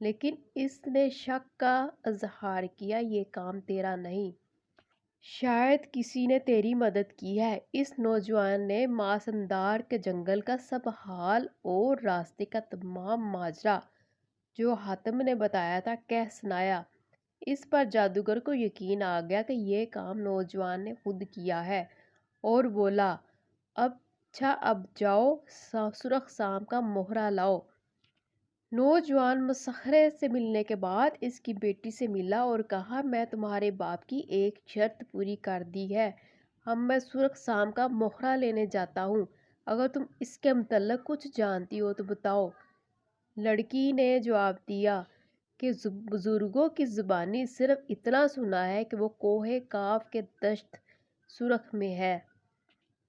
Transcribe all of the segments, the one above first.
لیکن اس نے شک کا اظہار کیا، یہ کام تیرا نہیں، شاید کسی نے تیری مدد کی ہے۔ اس نوجوان نے مازندران کے جنگل کا سب حال اور راستے کا تمام ماجرا جو حاتم نے بتایا تھا کہہ سنایا۔ اس پر جادوگر کو یقین آ گیا کہ یہ کام نوجوان نے خود کیا ہے، اور بولا، اچھا اب جاؤ سرخ سام کا مہرہ لاؤ۔ نوجوان مسخرے سے ملنے کے بعد اس کی بیٹی سے ملا اور کہا، میں تمہارے باپ کی ایک شرط پوری کر دی ہے، میں سرخ سام کا مہرہ لینے جاتا ہوں، اگر تم اس کے متعلق کچھ جانتی ہو تو بتاؤ۔ لڑکی نے جواب دیا کہ بزرگوں کی زبانی صرف اتنا سنا ہے کہ وہ کوہ کاف کے دشت سرخ میں ہے۔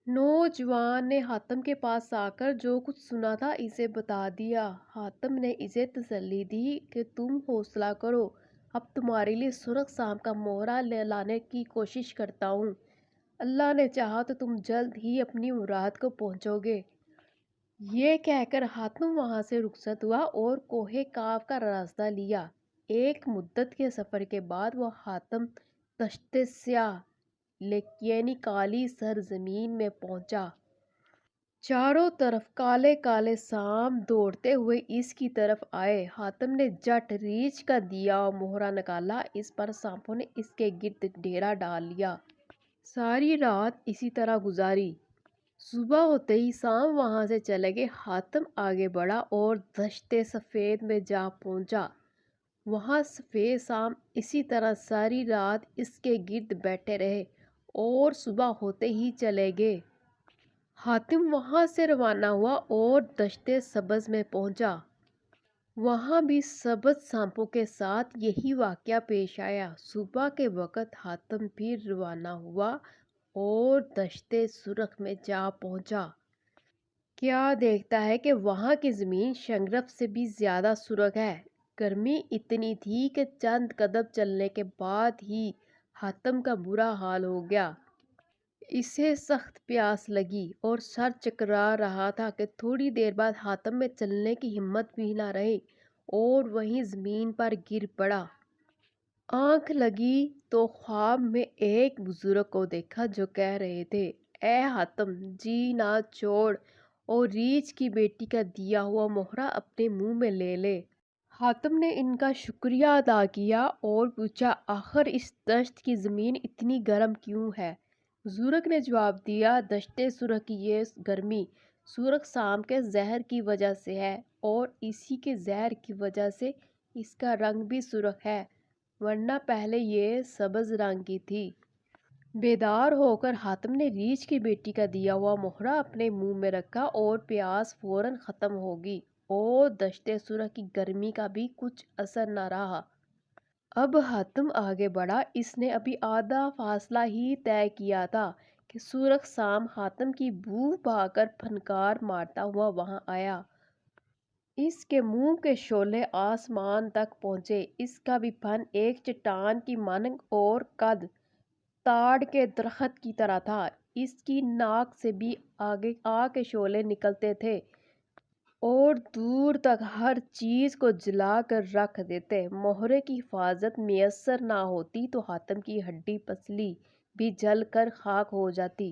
نوجوان نے حاتم کے پاس آ کر جو کچھ سنا تھا اسے بتا دیا۔ حاتم نے اسے تسلی دی کہ تم حوصلہ کرو، اب تمہارے لیے سرخ سام کا مہرہ لانے کی کوشش کرتا ہوں، اللہ نے چاہا تو تم جلد ہی اپنی مراد کو پہنچو گے۔ یہ کہہ کر حاتم وہاں سے رخصت ہوا اور کوہ کاف کا راستہ لیا۔ ایک مدت کے سفر کے بعد وہ حاتم دشت سیاہ یعنی کالی سرزمین میں پہنچا۔ چاروں طرف کالے کالے سام دوڑتے ہوئے اس کی طرف آئے۔ حاتم نے جٹ ریچھ کا دیا اور مہرہ نکالا، اس پر سانپوں نے اس کے گرد ڈیرا ڈال لیا۔ ساری رات اسی طرح گزاری۔ صبح ہوتے ہی سام وہاں سے چلے گئے۔ حاتم آگے بڑھا اور دشت سفید میں جا پہنچا۔ وہاں سفید سام اسی طرح ساری رات اس کے گرد بیٹھے رہے اور صبح ہوتے ہی چلے گئے۔ حاتم وہاں سے روانہ ہوا اور دشت سبز میں پہنچا۔ وہاں بھی سبز سانپوں کے ساتھ یہی واقعہ پیش آیا۔ صبح کے وقت حاتم پھر روانہ ہوا اور دشت سرخ میں جا پہنچا۔ کیا دیکھتا ہے کہ وہاں کی زمین شگرف سے بھی زیادہ سرخ ہے۔ گرمی اتنی تھی کہ چند قدم چلنے کے بعد ہی حاتم کا برا حال ہو گیا۔ اسے سخت پیاس لگی اور سر چکرا رہا تھا کہ تھوڑی دیر بعد حاتم میں چلنے کی ہمت بھی نہ رہی اور وہیں زمین پر گر پڑا۔ آنکھ لگی تو خواب میں ایک بزرگ کو دیکھا جو کہہ رہے تھے، اے حاتم، جی نہ چھوڑ اور ریچھ کی بیٹی کا دیا ہوا مہرہ اپنے منہ میں لے لے۔ حاتم نے ان کا شکریہ ادا کیا اور پوچھا، آخر اس دشت کی زمین اتنی گرم کیوں ہے؟ بزرگ نے جواب دیا، دشت سرخ کی یہ گرمی سرخ سام کے زہر کی وجہ سے ہے، اور اسی کے زہر کی وجہ سے اس کا رنگ بھی سرخ ہے، ورنہ پہلے یہ سبز رنگ کی تھی۔ بیدار ہو کر حاتم نے ریچھ کی بیٹی کا دیا ہوا مہرہ اپنے منہ میں رکھا اور پیاس فوراً ختم ہو گئی اور دشت سرخ کی گرمی کا بھی کچھ اثر نہ رہا۔ اب حاتم آگے بڑھا۔ اس نے ابھی آدھا فاصلہ ہی طے کیا تھا کہ سرخ سام حاتم کی بو پا کر پھنکار مارتا ہوا وہاں آیا۔ اس کے منہ کے شعلے آسمان تک پہنچے۔ اس کا بھی پھن ایک چٹان کی مانند اور قد تاڑ کے درخت کی طرح تھا۔ اس کی ناک سے بھی آگ کے شعلے نکلتے تھے اور دور تک ہر چیز کو جلا کر رکھ دیتے۔ مہرے کی حفاظت میسر نہ ہوتی تو حاتم کی ہڈی پسلی بھی جل کر خاک ہو جاتی۔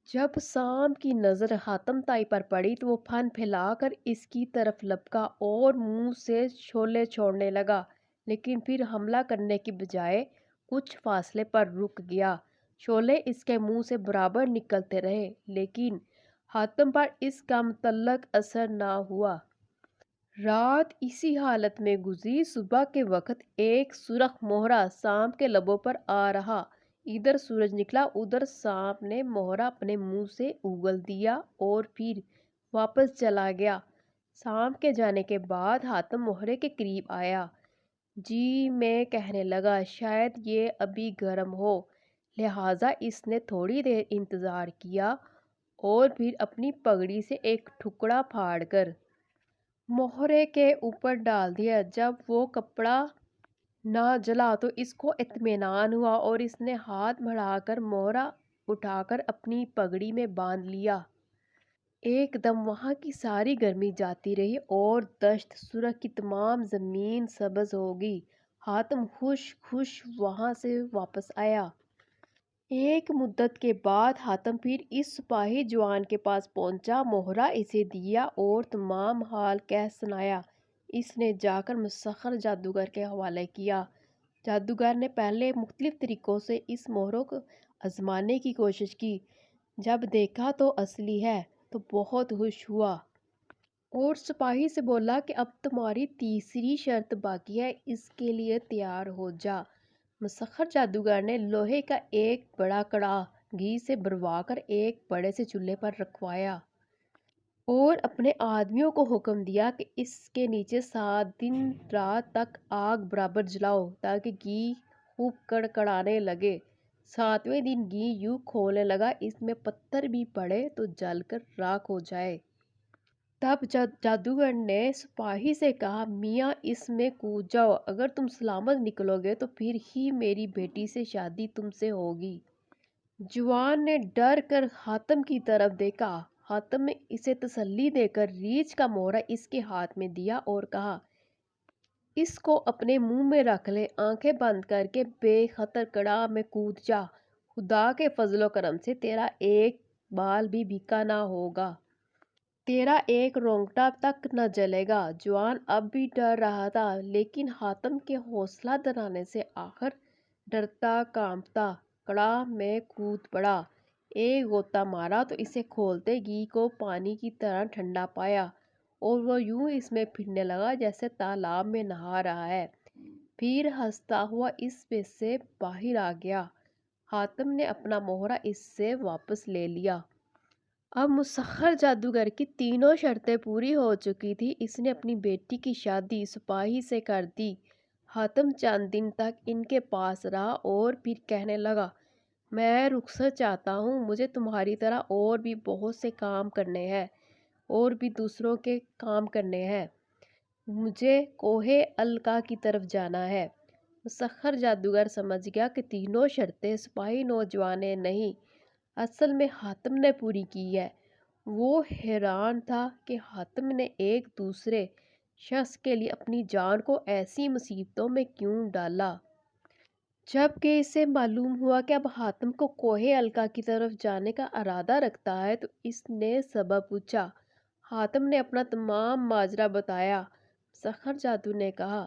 جب سام کی نظر حاتم طائی پر پڑی تو وہ پھن پھیلا کر اس کی طرف لپکا اور منہ سے شعلے چھوڑنے لگا، لیکن پھر حملہ کرنے کی بجائے کچھ فاصلے پر رک گیا۔ شعلے اس کے منہ سے برابر نکلتے رہے، لیکن حاتم پر اس کا مطلق اثر نہ ہوا۔ رات اسی حالت میں گزری۔ صبح کے وقت ایک سرخ مہرہ سام کے لبوں پر آ رہا۔ ادھر سورج نکلا، ادھر سام نے مہرہ اپنے منہ سے اگل دیا اور پھر واپس چلا گیا۔ سام کے جانے کے بعد حاتم مہرے کے قریب آیا۔ جی میں کہنے لگا، شاید یہ ابھی گرم ہو، لہٰذا اس نے تھوڑی دیر انتظار کیا اور پھر اپنی پگڑی سے ایک ٹکڑا پھاڑ کر مہرے کے اوپر ڈال دیا۔ جب وہ کپڑا نہ جلا تو اس کو اطمینان ہوا اور اس نے ہاتھ بڑھا کر مہرہ اٹھا کر اپنی پگڑی میں باندھ لیا۔ ایک دم وہاں کی ساری گرمی جاتی رہی اور دشت سرخ کی تمام زمین سبز ہو گئی۔ حاتم خوش خوش وہاں سے واپس آیا۔ ایک مدت کے بعد حاتم پھر اس سپاہی جوان کے پاس پہنچا، مہرہ اسے دیا اور تمام حال کہہ سنایا۔ اس نے جا کر مسخر جادوگر کے حوالے کیا۔ جادوگر نے پہلے مختلف طریقوں سے اس مہروں کو آزمانے کی کوشش کی۔ جب دیکھا تو اصلی ہے تو بہت خوش ہوا اور سپاہی سے بولا کہ اب تمہاری تیسری شرط باقی ہے، اس کے لیے تیار ہو جا۔ مسخر جادوگر نے لوہے کا ایک بڑا کڑاہ گھی سے بھروا کر ایک بڑے سے چولہے پر رکھوایا اور اپنے آدمیوں کو حکم دیا کہ اس کے نیچے 7 دن رات تک آگ برابر جلاؤ تاکہ گھی خوب کڑکڑانے لگے۔ 7ویں دن گھی یوں کھولنے لگا اس میں پتھر بھی پڑے تو جل کر راکھ ہو جائے۔ تب جادوگر نے سپاہی سے کہا، میاں اس میں کود جاؤ، اگر تم سلامت نکلو گے تو پھر ہی میری بیٹی سے شادی تم سے ہوگی۔ جوان نے ڈر کر حاتم کی طرف دیکھا۔ حاتم نے اسے تسلی دے کر ریچھ کا مہرہ اس کے ہاتھ میں دیا اور کہا، اس کو اپنے منہ میں رکھ لے، آنکھیں بند کر کے بے خطر کڑاہ میں کود جا، خدا کے فضل و کرم سے تیرا ایک بال بھی بھیکا نہ ہوگا، تیرا ایک رونگٹا تک نہ جلے گا۔ جوان اب بھی ڈر رہا تھا لیکن حاتم کے حوصلہ دلانے سے آخر ڈرتا کانپتا کڑاہ میں کود پڑا۔ ایک غوطہ مارا تو اسے کھولتے گھی کو پانی کی طرح ٹھنڈا پایا اور وہ یوں اس میں پھرنے لگا جیسے تالاب میں نہا رہا ہے۔ پھر ہنستا ہوا اس میں سے باہر آ گیا۔ حاتم نے اپنا مہرہ اس سے واپس لے لیا۔ اب مسخر جادوگر کی تینوں شرطیں پوری ہو چکی تھی۔ اس نے اپنی بیٹی کی شادی سپاہی سے کر دی۔ حاتم چند دن تک ان کے پاس رہا اور پھر کہنے لگا، میں رخصت چاہتا ہوں، مجھے تمہاری طرح اور بھی بہت سے کام کرنے ہیں اور بھی دوسروں کے کام کرنے ہیں، مجھے کوہ الکا کی طرف جانا ہے۔ مسخر جادوگر سمجھ گیا کہ تینوں شرطیں سپاہی نوجوان نے نہیں، اصل میں حاتم نے پوری کی ہے۔ وہ حیران تھا کہ حاتم نے ایک دوسرے شخص کے لیے اپنی جان کو ایسی مصیبتوں میں کیوں ڈالا۔ جب کہ اسے معلوم ہوا کہ اب حاتم کو کوہ الکا کی طرف جانے کا ارادہ رکھتا ہے تو اس نے سبب پوچھا۔ حاتم نے اپنا تمام ماجرا بتایا۔ مسخر جادو نے کہا،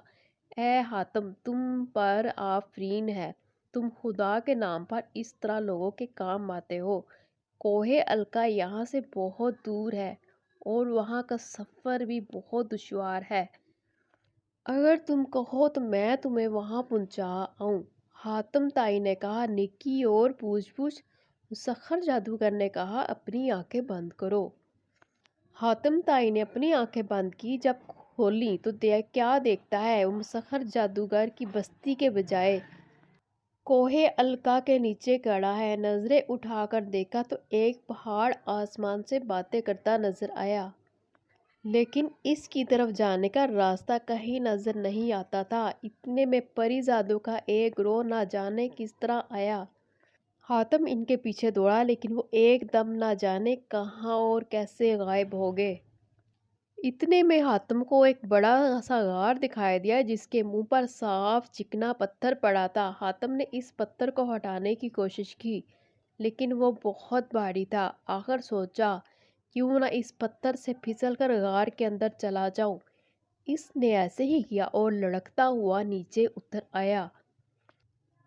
اے حاتم، تم پر آفرین ہے، تم خدا کے نام پر اس طرح لوگوں کے کام آتے ہو۔ کوہ الکا یہاں سے بہت دور ہے اور وہاں کا سفر بھی بہت دشوار ہے۔ اگر تم کہو تو میں تمہیں وہاں پہنچاؤں۔ حاتم تائی نے کہا، نیکی اور پوچھ پوچھ۔ مسخر جادوگر نے کہا، اپنی آنکھیں بند کرو۔ حاتم تائی نے اپنی آنکھیں بند کی، جب کھولیں تو کیا دیکھتا ہے، وہ مسخر جادوگر کی بستی کے بجائے کوہ الکا کے نیچے کھڑا ہے۔ نظریں اٹھا کر دیکھا تو ایک پہاڑ آسمان سے باتیں کرتا نظر آیا، لیکن اس کی طرف جانے کا راستہ کہیں نظر نہیں آتا تھا۔ اتنے میں پری زادوں کا ایک گروہ نہ جانے کس طرح آیا۔ حاتم ان کے پیچھے دوڑا لیکن وہ ایک دم نہ جانے کہاں اور کیسے غائب ہو گئے۔ اتنے میں حاتم کو ایک بڑا سا غار دکھائی دیا جس کے منہ پر صاف چکنا پتھر پڑا تھا۔ حاتم نے اس پتھر کو ہٹانے کی کوشش کی لیکن وہ بہت بھاری تھا۔ آخر سوچا، کیوں نہ اس پتھر سے پھسل کر غار کے اندر چلا جاؤں۔ اس نے ایسے ہی کیا اور لڑکتا ہوا نیچے اتر آیا۔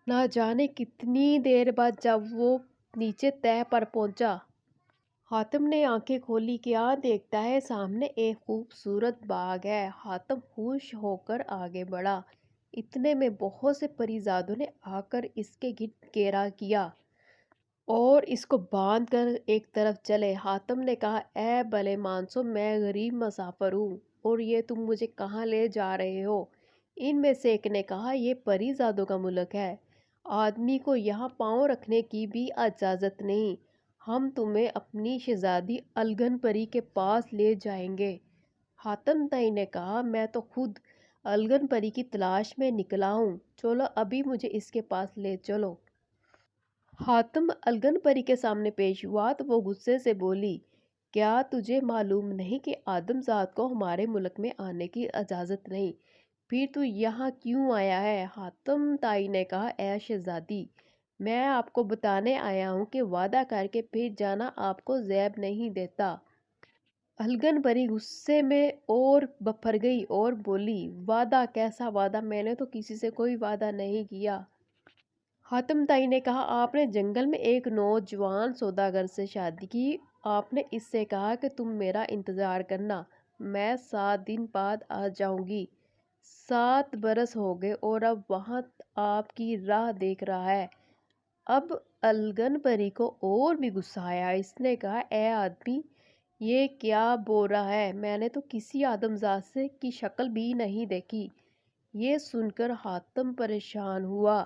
نہ جانے کتنی دیر بعد جب وہ نیچے تہہ پر پہنچا، حاتم نے آنکھیں کھولی، کیا دیکھتا ہے، سامنے ایک خوبصورت باغ ہے۔ حاتم خوش ہو کر آگے بڑھا۔ اتنے میں بہت سے پری زادوں نے آ کر اس کے گرد گھیرا کیا اور اس کو باندھ کر ایک طرف چلے۔ حاتم نے کہا، اے بھلے مانسو، میں غریب مسافر ہوں اور یہ تم مجھے کہاں لے جا رہے ہو؟ ان میں سے ایک نے کہا، یہ پری زادوں کا ملک ہے، آدمی کو یہاں پاؤں رکھنے کی بھی اجازت نہیں، ہم تمہیں اپنی شہزادی الگن پری کے پاس لے جائیں گے۔ حاتم تائی نے کہا، میں تو خود الگن پری کی تلاش میں نکلا ہوں، چلو ابھی مجھے اس کے پاس لے چلو۔ حاتم الگن پری کے سامنے پیش ہوا تو وہ غصے سے بولی، کیا تجھے معلوم نہیں کہ آدم ذات کو ہمارے ملک میں آنے کی اجازت نہیں؟ پھر تو یہاں کیوں آیا ہے؟ حاتم طائی نے کہا، اے شہزادی، میں آپ کو بتانے آیا ہوں کہ وعدہ کر کے پھر جانا آپ کو زیب نہیں دیتا۔ الگن پری غصے میں اور بپھر گئی اور بولی، وعدہ؟ کیسا وعدہ؟ میں نے تو کسی سے کوئی وعدہ نہیں کیا۔ حاتم طائی نے کہا، آپ نے جنگل میں ایک نوجوان سوداگر سے شادی کی۔ آپ نے اس سے کہا کہ تم میرا انتظار کرنا، میں 7 دن بعد آ جاؤں گی۔ 7 برس ہو گئے اور اب وہاں آپ کی راہ دیکھ رہا ہے۔ اب الگن پری کو اور بھی غصہ آیا۔ اس نے کہا، اے آدمی، یہ کیا بول رہا ہے؟ میں نے تو کسی آدم ذات کی شکل بھی نہیں دیکھی۔ یہ سن کر حاتم پریشان ہوا۔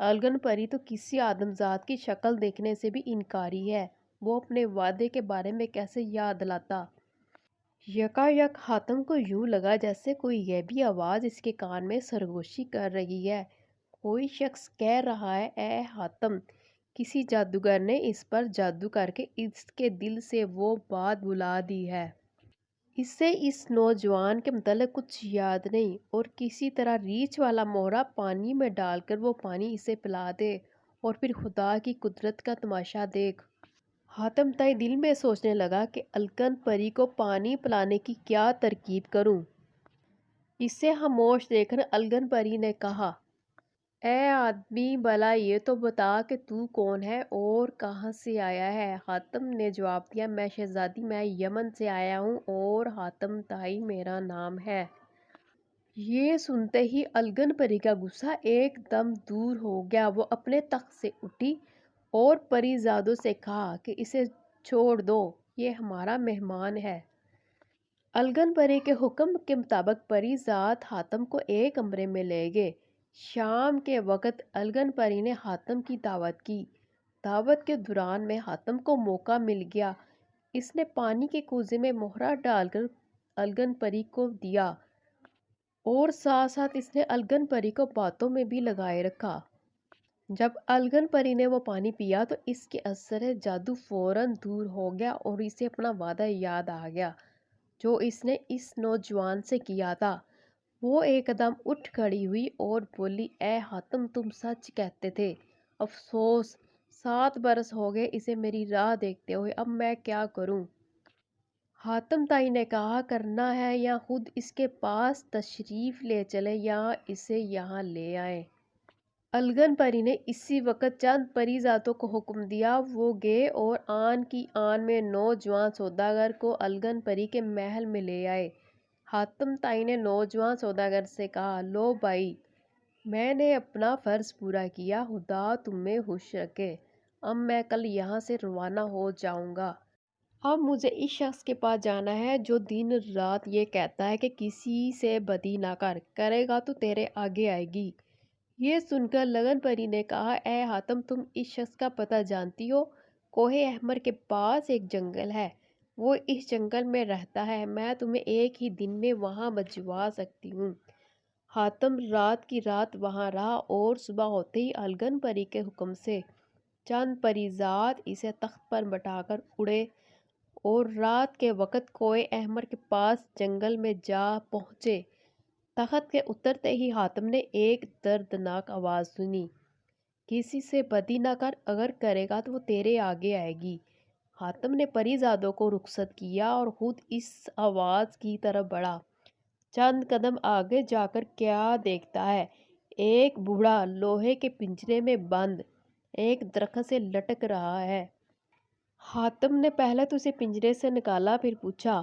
الگن پری تو کسی آدم ذات کی شکل دیکھنے سے بھی انکاری ہے، وہ اپنے وعدے کے بارے میں کیسے یاد دلاتا؟ یکایک حاتم کو یوں لگا جیسے کوئی غیبی آواز اس کے کان میں سرگوشی کر رہی ہے۔ کوئی شخص کہہ رہا ہے، اے حاتم، کسی جادوگر نے اس پر جادو کر کے اس کے دل سے وہ بات بھلا دی ہے۔ اسے اس نوجوان کے متعلق کچھ یاد نہیں، اور کسی طرح ریچھ والا مورا پانی میں ڈال کر وہ پانی اسے پلا دے، اور پھر خدا کی قدرت کا تماشا دیکھ۔ حاتم طائی دل میں سوچنے لگا کہ الگن پری کو پانی پلانے کی کیا ترکیب کروں۔ اسے خاموش دیکھ کر الگن پری نے کہا، اے آدمی، بھلا یہ تو بتا کہ تو کون ہے اور کہاں سے آیا ہے؟ حاتم نے جواب دیا، میں شہزادی، میں یمن سے آیا ہوں اور حاتم طائی میرا نام ہے۔ یہ سنتے ہی الگن پری کا غصہ ایک دم دور ہو گیا۔ وہ اپنے تخت سے اٹھی اور پری زادوں سے کہا کہ اسے چھوڑ دو، یہ ہمارا مہمان ہے۔ الگن پری کے حکم کے مطابق پری زاد حاتم کو ایک کمرے میں لے گئے۔ شام کے وقت الگن پری نے حاتم کی دعوت کی۔ دعوت کے دوران میں حاتم کو موقع مل گیا۔ اس نے پانی کے کوزے میں مہرا ڈال کر الگن پری کو دیا، اور ساتھ ساتھ اس نے الگن پری کو باتوں میں بھی لگائے رکھا۔ جب الگن پری نے وہ پانی پیا تو اس کے اثر جادو فوراً دور ہو گیا اور اسے اپنا وعدہ یاد آ گیا جو اس نے اس نوجوان سے کیا تھا۔ وہ ایک قدم اٹھ کھڑی ہوئی اور بولی، اے حاتم، تم سچ کہتے تھے۔ افسوس، 7 برس ہو گئے اسے میری راہ دیکھتے ہوئے، اب میں کیا کروں؟ حاتم طائی نے کہا، کرنا ہے یا خود اس کے پاس تشریف لے چلے یا اسے یہاں لے آئیں۔ الگن پری نے اسی وقت چند پری زادوں کو حکم دیا۔ وہ گئے اور آن کی آن میں نوجوان سوداگر کو الگن پری کے محل میں لے آئے۔ حاتم طائی نے نوجوان سوداگر سے کہا، لو بھائی، میں نے اپنا فرض پورا کیا، خدا تمہیں خوش رکھے۔ اب میں کل یہاں سے روانہ ہو جاؤں گا۔ اب مجھے اس شخص کے پاس جانا ہے جو دن رات یہ کہتا ہے کہ کسی سے بدی نہ کرے گا تو تیرے آگے آئے گی۔ یہ سن کر الگن پری نے کہا، اے حاتم، تم اس شخص کا پتہ جانتی ہو؟ کوہ احمر کے پاس ایک جنگل ہے، وہ اس جنگل میں رہتا ہے، میں تمہیں ایک ہی دن میں وہاں بھجوا سکتی ہوں۔ حاتم رات کی رات وہاں رہا اور صبح ہوتے ہی الگن پری کے حکم سے چند پریزاد اسے تخت پر بٹھا کر اڑے اور رات کے وقت کوہ احمر کے پاس جنگل میں جا پہنچے۔ تخت کے اترتے ہی حاتم نے ایک دردناک آواز سنی، کسی سے بدی نہ کر، اگر کرے گا تو وہ تیرے آگے آئے گی۔ حاتم نے پری زادوں کو رخصت کیا اور خود اس آواز کی طرف بڑھا۔ چند قدم آگے جا کر کیا دیکھتا ہے، ایک بوڑھا لوہے کے پنجرے میں بند ایک درخت سے لٹک رہا ہے۔ حاتم نے پہلے تو اسے پنجرے سے نکالا، پھر پوچھا،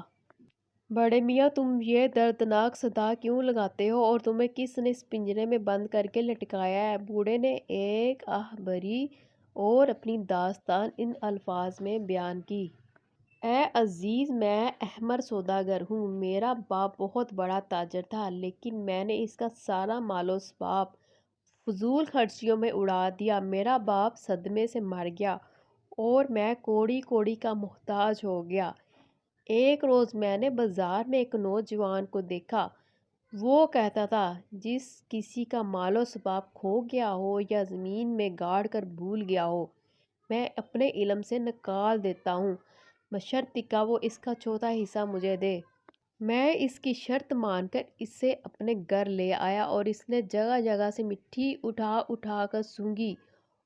بڑے میاں، تم یہ دردناک صدا کیوں لگاتے ہو اور تمہیں کس نے اس پنجرے میں بند کر کے لٹکایا ہے؟ بوڑھے نے ایک آہ بھری اور اپنی داستان ان الفاظ میں بیان کی، اے عزیز، میں احمر سوداگر ہوں۔ میرا باپ بہت بڑا تاجر تھا، لیکن میں نے اس کا سارا مال و اسباب فضول خرچیوں میں اڑا دیا۔ میرا باپ صدمے سے مر گیا اور میں کوڑی کوڑی کا محتاج ہو گیا۔ ایک روز میں نے بازار میں ایک نوجوان کو دیکھا، وہ کہتا تھا، جس کسی کا مال و اسباب کھو گیا ہو یا زمین میں گاڑ کر بھول گیا ہو، میں اپنے علم سے نکال دیتا ہوں۔ بشرط کہ وہ اس کا چوتھا حصہ مجھے دے۔ میں اس کی شرط مان کر اسے اپنے گھر لے آیا اور اس نے جگہ جگہ سے مٹی اٹھا اٹھا کر سونگھی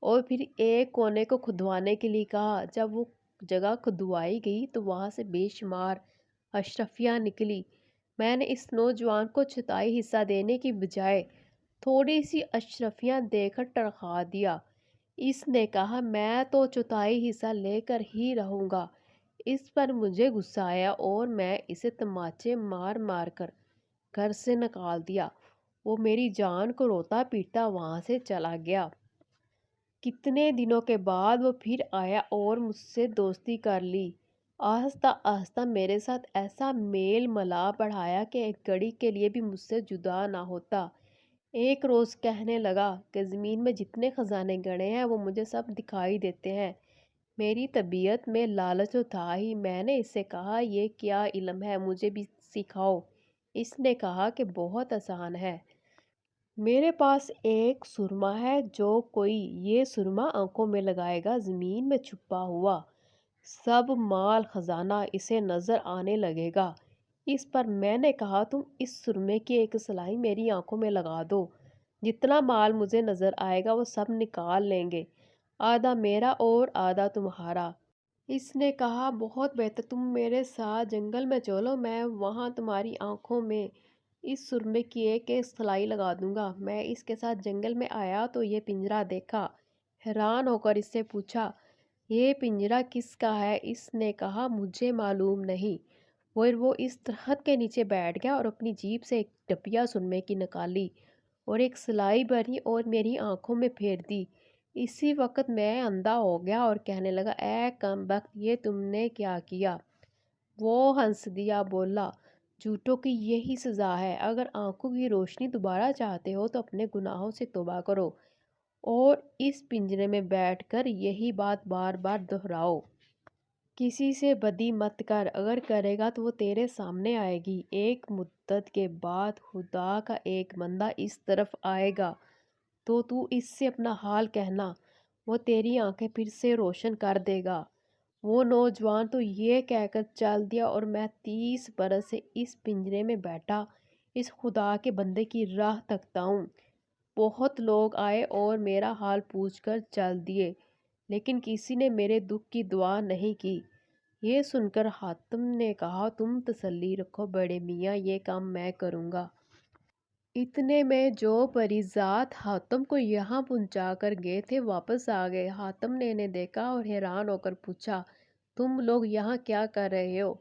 اور پھر ایک کونے کو کھدوانے کے لیے کہا۔ جب وہ جگہ کھدوائی گئی تو وہاں سے بے شمار اشرفیاں نکلی۔ میں نے اس نوجوان کو چوتھائی حصہ دینے کی بجائے تھوڑی سی اشرفیاں دے کر ٹرکا دیا۔ اس نے کہا میں تو چوتھائی حصہ لے کر ہی رہوں گا۔ اس پر مجھے غصہ آیا اور میں اسے تماچے مار مار کر گھر سے نکال دیا۔ وہ میری جان کو روتا پیٹتا وہاں سے چلا گیا۔ کتنے دنوں کے بعد وہ پھر آیا اور مجھ سے دوستی کر لی۔ آہستہ آہستہ میرے ساتھ ایسا میل ملاپ بڑھایا کہ ایک گھڑی کے لیے بھی مجھ سے جدا نہ ہوتا۔ ایک روز کہنے لگا کہ زمین میں جتنے خزانے گڑے ہیں وہ مجھے سب دکھائی دیتے ہیں۔ میری طبیعت میں لالچ تو تھا ہی۔ میں نے اس سے کہا یہ کیا علم ہے، مجھے بھی سکھاؤ۔ اس نے کہا کہ بہت آسان ہے۔ میرے پاس ایک سرما ہے، جو کوئی یہ سرما آنکھوں میں لگائے گا زمین میں چھپا ہوا سب مال خزانہ اسے نظر آنے لگے گا۔ اس پر میں نے کہا تم اس سرمے کی ایک سلائی میری آنکھوں میں لگا دو، جتنا مال مجھے نظر آئے گا وہ سب نکال لیں گے، آدھا میرا اور آدھا تمہارا۔ اس نے کہا بہت بہتر، تم میرے ساتھ جنگل میں چلو، میں وہاں تمہاری آنکھوں میں اس سرمے کی ایک ایک سلائی لگا دوں گا۔ میں اس کے ساتھ جنگل میں آیا تو یہ پنجرا دیکھا۔ حیران ہو کر اس سے پوچھا یہ پنجرا کس کا ہے؟ اس نے کہا مجھے معلوم نہیں۔ وہ اس درخت کے نیچے بیٹھ گیا اور اپنی جیب سے ایک ڈبیا سرمے کی نکالی اور ایک سلائی بھری اور میری آنکھوں میں پھیر دی۔ اسی وقت میں اندھا ہو گیا اور کہنے لگا اے کم بخت، یہ تم نے کیا کیا؟ وہ ہنس دیا، بولا جھوٹوں کی یہی سزا ہے۔ اگر آنکھوں کی روشنی دوبارہ چاہتے ہو تو اپنے گناہوں سے توبہ کرو اور اس پنجرے میں بیٹھ کر یہی بات بار بار دہراؤ۔ کسی سے بدی مت کر، اگر کرے گا تو وہ تیرے سامنے آئے گی۔ ایک مدت کے بعد خدا کا ایک بندہ اس طرف آئے گا تو تو اس سے اپنا حال کہنا، وہ تیری آنکھیں پھر سے روشن کر دے گا۔ وہ نوجوان تو یہ کہہ کر چل دیا اور میں 30 برس سے اس پنجرے میں بیٹھا اس خدا کے بندے کی راہ تکتا ہوں۔ بہت لوگ آئے اور میرا حال پوچھ کر چل دیے، لیکن کسی نے میرے دکھ کی دعا نہیں کی۔ یہ سن کر حاتم نے کہا تم تسلی رکھو بڑے میاں، یہ کام میں کروں گا۔ اتنے میں جو پریزاد حاتم کو یہاں پہنچا کر گئے تھے واپس آ گئے۔ حاتم نے انہیں دیکھا اور حیران ہو کر پوچھا تم لوگ یہاں کیا کر رہے ہو؟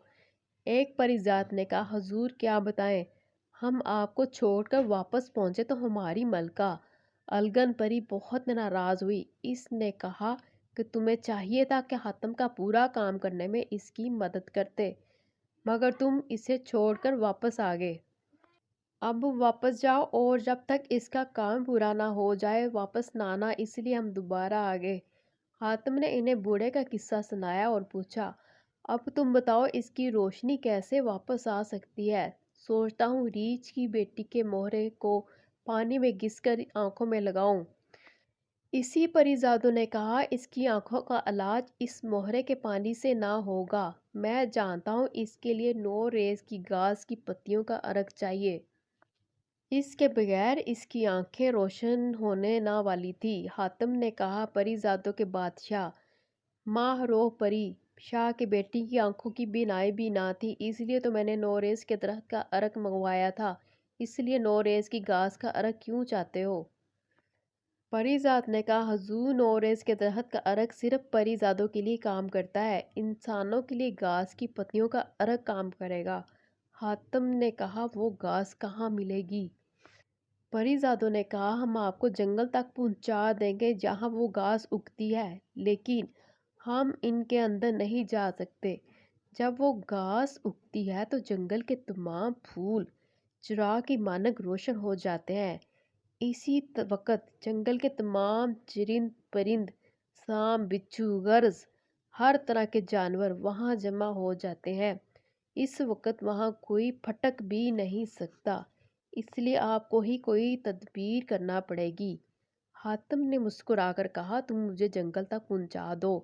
ایک پریزاد نے کہا حضور کیا بتائیں، ہم آپ کو چھوڑ کر واپس پہنچے تو ہماری ملکہ الگن پری بہت ناراض ہوئی۔ اس نے کہا کہ تمہیں چاہیے تھا کہ حاتم کا پورا کام کرنے میں اس کی مدد کرتے، مگر تم اسے چھوڑ کر واپس آ گئے۔ اب واپس جاؤ اور جب تک اس کا کام پورا نہ ہو جائے واپس نہ آنا، اس لیے ہم دوبارہ آ گئے۔ حاتم نے انہیں بوڑھے کا قصہ سنایا اور پوچھا اب تم بتاؤ اس کی روشنی کیسے واپس آ سکتی ہے؟ سوچتا ہوں ریچھ کی بیٹی کے مہرے کو پانی میں گھس کر آنکھوں میں لگاؤں۔ اسی پریزادوں نے کہا اس کی آنکھوں کا علاج اس مہرے کے پانی سے نہ ہوگا، میں جانتا ہوں، اس کے لیے 9 ریز کی گھاس کی پتیوں کا عرق چاہیے۔ اس کے بغیر اس کی آنکھیں روشن ہونے نہ والی تھی۔ حاتم نے کہا پری زادوں کے بادشاہ ماہ روح پری شاہ کے بیٹی کی آنکھوں کی بینائی بھی نہ تھی، اس لیے تو میں نے 9 ریز کے درخت کا عرق منگوایا تھا۔ اس لیے 9 ریز کی گھاس کا عرق کیوں چاہتے ہو؟ پری زاد نے کہا حضور 9 ریز کے درخت کا عرق صرف پری زادوں کے لیے کام کرتا ہے، انسانوں کے لیے گھاس کی پتیوں کا عرق کام کرے گا۔ حاتم نے کہا وہ گھاس کہاں ملے گی؟ پری زادوں نے کہا ہم آپ کو جنگل تک پہنچا دیں گے جہاں وہ گھاس اگتی ہے، لیکن ہم ان کے اندر نہیں جا سکتے۔ جب وہ گھاس اگتی ہے تو جنگل کے تمام پھول چراغ کی مانند روشن ہو جاتے ہیں۔ اسی وقت جنگل کے تمام چرند پرند، سانپ بچھو گرز، ہر طرح کے جانور وہاں جمع ہو جاتے ہیں۔ اس وقت وہاں کوئی پھٹک بھی نہیں سکتا، اس لیے آپ کو ہی کوئی تدبیر کرنا پڑے گی۔ حاتم نے مسکرا کر کہا تم مجھے جنگل تک پہنچا دو،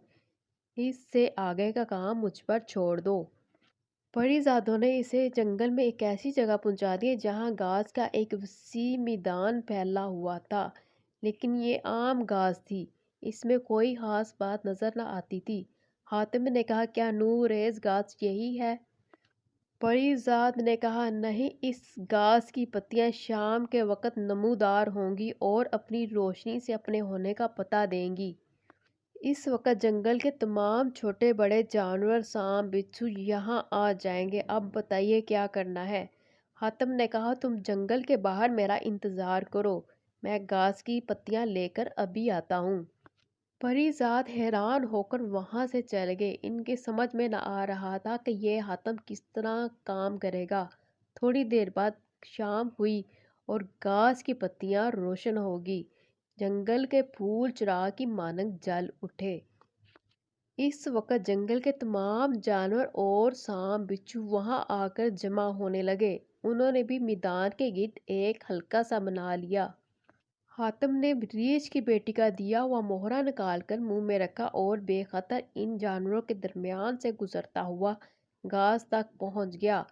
اس سے آگے کا کام مجھ پر چھوڑ دو۔ پریزادوں نے اسے جنگل میں ایک ایسی جگہ پہنچا دیا جہاں گھاس کا ایک وسیع میدان پھیلا ہوا تھا، لیکن یہ عام گھاس تھی، اس میں کوئی خاص بات نظر نہ آتی تھی۔ حاتم نے کہا، کیا نورریز گھاس یہی ہے؟ پریزاد نے کہا، نہیں، اس گھاس کی پتیاں شام کے وقت نمودار ہوں گی اور اپنی روشنی سے اپنے ہونے کا پتہ دیں گی۔ اس وقت جنگل کے تمام چھوٹے بڑے جانور، سانپ، بچھو یہاں آ جائیں گے۔ اب بتائیے کیا کرنا ہے؟ حاتم نے کہا، تم جنگل کے باہر میرا انتظار کرو، میں گھاس کی پتیاں لے کر ابھی آتا ہوں۔ پریزاد حیران ہو کر وہاں سے چلے گئے۔ ان کے سمجھ میں نہ آ رہا تھا کہ یہ حاتم کس طرح کام کرے گا۔ تھوڑی دیر بعد شام ہوئی اور گھاس کی پتیاں روشن ہوگی۔ جنگل کے پھول چراغ کی مانند جل اٹھے۔ اس وقت جنگل کے تمام جانور اور سانپ بچھو وہاں آ کر جمع ہونے لگے۔ انہوں نے بھی میدان کے گرد ایک حلقہ سا بنا لیا۔ حاتم نے ریچھ کی بیٹی کا دیا ہوا مہرہ نکال کر منہ میں رکھا اور بے خطر ان جانوروں کے درمیان سے گزرتا ہوا گھاس تک پہنچ گیا۔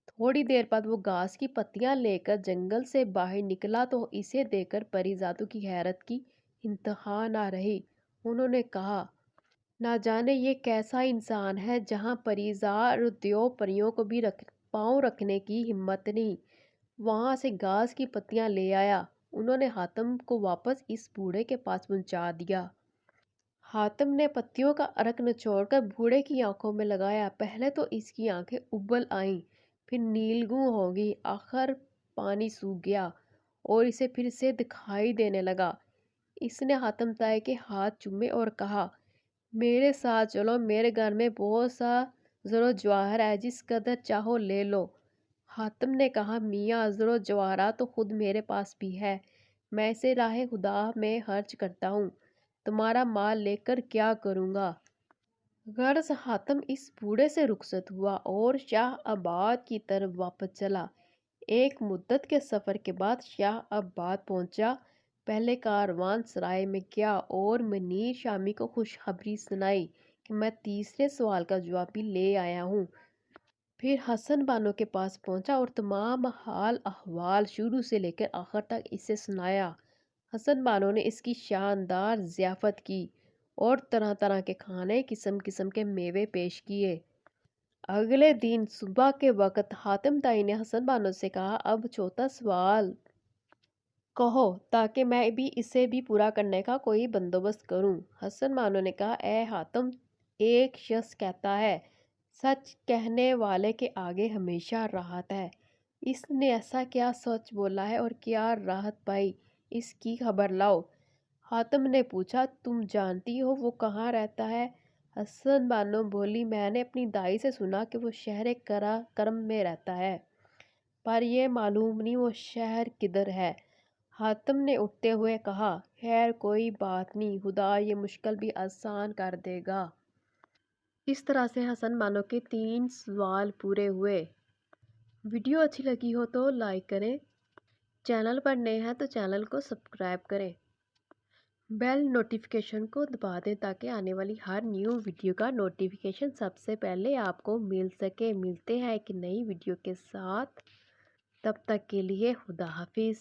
تھوڑی دیر بعد وہ گھاس کی پتیاں لے کر جنگل سے باہر نکلا تو اسے دیکھ کر پریزادوں کی حیرت کی انتہا نہ رہی۔ انہوں نے کہا، نہ جانے یہ کیسا انسان ہے جہاں پریزاد اور دیو پریوں کو بھی پاؤں رکھنے کی ہمت نہیں۔ وہاں سے گھاس کی پتیاں لے آیا۔ انہوں نے حاتم کو واپس اس بوڑھے کے پاس پہنچا دیا۔ حاتم نے پتیوں کا عرق نچوڑ کر بوڑھے کی آنکھوں میں لگایا۔ پہلے تو اس کی آنکھیں ابل آئیں، پھر نیلگوں ہو گئیں، آخر پانی سوکھ گیا اور اسے پھر سے دکھائی دینے لگا۔ اس نے حاتم تائی کے ہاتھ چومے اور کہا، میرے ساتھ چلو، میرے گھر میں بہت سا زر و جواہر ہے، جس قدر چاہو لے لو۔ حاتم نے کہا، میاں، زر و جواہرات تو خود میرے پاس بھی ہے، میں اسے راہ خدا میں خرچ کرتا ہوں، تمہارا مال لے کر کیا کروں گا؟ غرض حاتم اس بوڑھے سے رخصت ہوا اور شاہ آباد کی طرف واپس چلا۔ ایک مدت کے سفر کے بعد شاہ آباد پہنچا۔ پہلے کاروان سرائے میں گیا اور منیر شامی کو خوشخبری سنائی کہ میں تیسرے سوال کا جواب بھی لے آیا ہوں۔ پھر حسن بانو کے پاس پہنچا اور تمام حال احوال شروع سے لے کر آخر تک اسے سنایا۔ حسن بانو نے اس کی شاندار ضیافت کی اور طرح طرح کے کھانے، قسم قسم کے میوے پیش کیے۔ اگلے دن صبح کے وقت حاتم تائی نے حسن بانو سے کہا، اب چوتھا سوال کہو تاکہ میں بھی اسے بھی پورا کرنے کا کوئی بندوبست کروں۔ حسن بانو نے کہا، اے حاتم، ایک شخص کہتا ہے، سچ کہنے والے کے آگے ہمیشہ راحت ہے۔ اس نے ایسا کیا سچ بولا ہے اور کیا راحت پائی، اس کی خبر لاؤ۔ حاتم نے پوچھا، تم جانتی ہو وہ کہاں رہتا ہے؟ حسن بانو بولی، میں نے اپنی دائی سے سنا کہ وہ شہر کرم میں رہتا ہے، پر یہ معلوم نہیں وہ شہر کدھر ہے۔ حاتم نے اٹھتے ہوئے کہا، خیر کوئی بات نہیں، خدا یہ مشکل بھی آسان کر دے گا۔ اس طرح سے حسن بانو کے 3 سوال پورے ہوئے۔ ویڈیو اچھی لگی ہو تو لائک کریں، چینل پر نئے ہیں تو چینل کو سبسکرائب کریں، بیل نوٹیفیکیشن کو دبا دیں تاکہ آنے والی ہر نیو ویڈیو کا نوٹیفیکیشن سب سے پہلے آپ کو مل سکے۔ ملتے ہیں ایک نئی ویڈیو کے ساتھ، تب تک کے لیے خدا حافظ۔